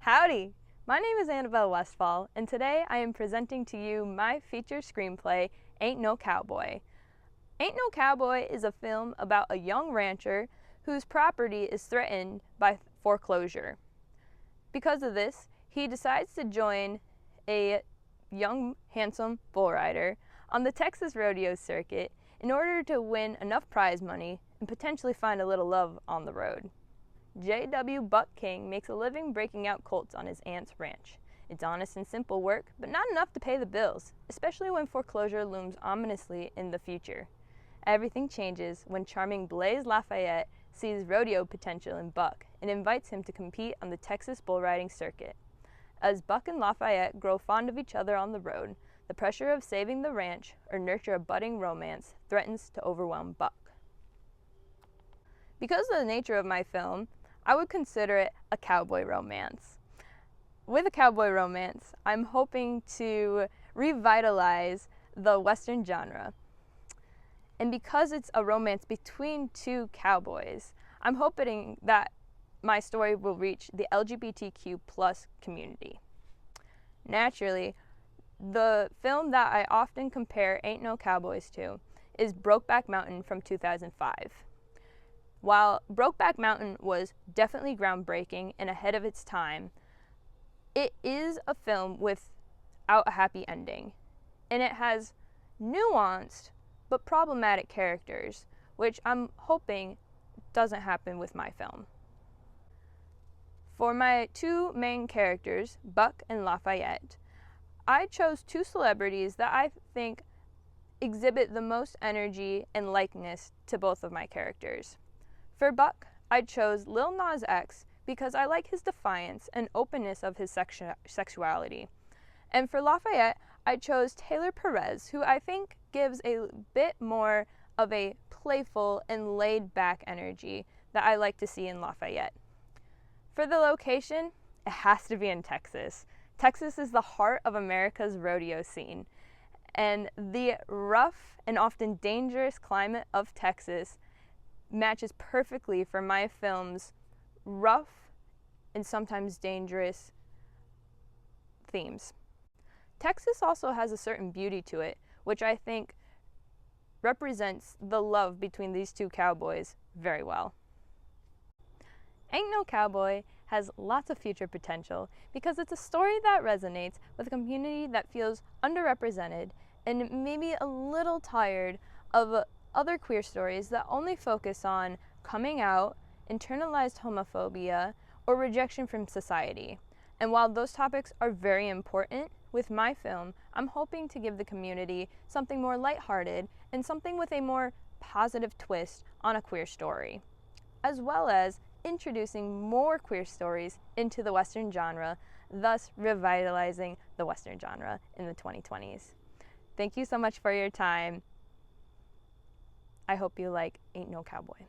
Howdy! My name is Annabelle Westfall, and today I am presenting to you my feature screenplay, Ain't No Cowboy. Ain't No Cowboy is a film about a young rancher whose property is threatened by foreclosure. Because of this, he decides to join a young, handsome bull rider on the Texas rodeo circuit in order to win enough prize money and potentially find a little love on the road. J.W. Buck King makes a living breaking out colts on his aunt's ranch. It's honest and simple work, but not enough to pay the bills, especially when foreclosure looms ominously in the future. Everything changes when charming Blaze Lafayette sees rodeo potential in Buck and invites him to compete on the Texas bull riding circuit. As Buck and Lafayette grow fond of each other on the road, the pressure of saving the ranch or nurture a budding romance threatens to overwhelm Buck. Because of the nature of my film, I would consider it a cowboy romance. With a cowboy romance, I'm hoping to revitalize the Western genre. And because it's a romance between two cowboys, I'm hoping that my story will reach the LGBTQ+ community. Naturally, the film that I often compare Ain't No Cowboys to is Brokeback Mountain from 2005. While Brokeback Mountain was definitely groundbreaking and ahead of its time, it is a film without a happy ending, and it has nuanced but problematic characters, which I'm hoping doesn't happen with my film. For my two main characters, Buck and Lafayette, I chose two celebrities that I think exhibit the most energy and likeness to both of my characters. For Buck, I chose Lil Nas X because I like his defiance and openness of his sexuality. And for Lafayette, I chose Taylor Perez, who I think gives a bit more of a playful and laid-back energy that I like to see in Lafayette. For the location, it has to be in Texas. Texas is the heart of America's rodeo scene, and the rough and often dangerous climate of Texas matches perfectly for my film's rough and sometimes dangerous themes. Texas also has a certain beauty to it, which I think represents the love between these two cowboys very well. Ain't No Cowboy has lots of future potential because it's a story that resonates with a community that feels underrepresented and maybe a little tired of other queer stories that only focus on coming out, internalized homophobia, or rejection from society. And while those topics are very important, with my film, I'm hoping to give the community something more lighthearted and something with a more positive twist on a queer story, as well as introducing more queer stories into the Western genre, thus revitalizing the Western genre in the 2020s. Thank you so much for your time. I hope you like Ain't No Cowboy.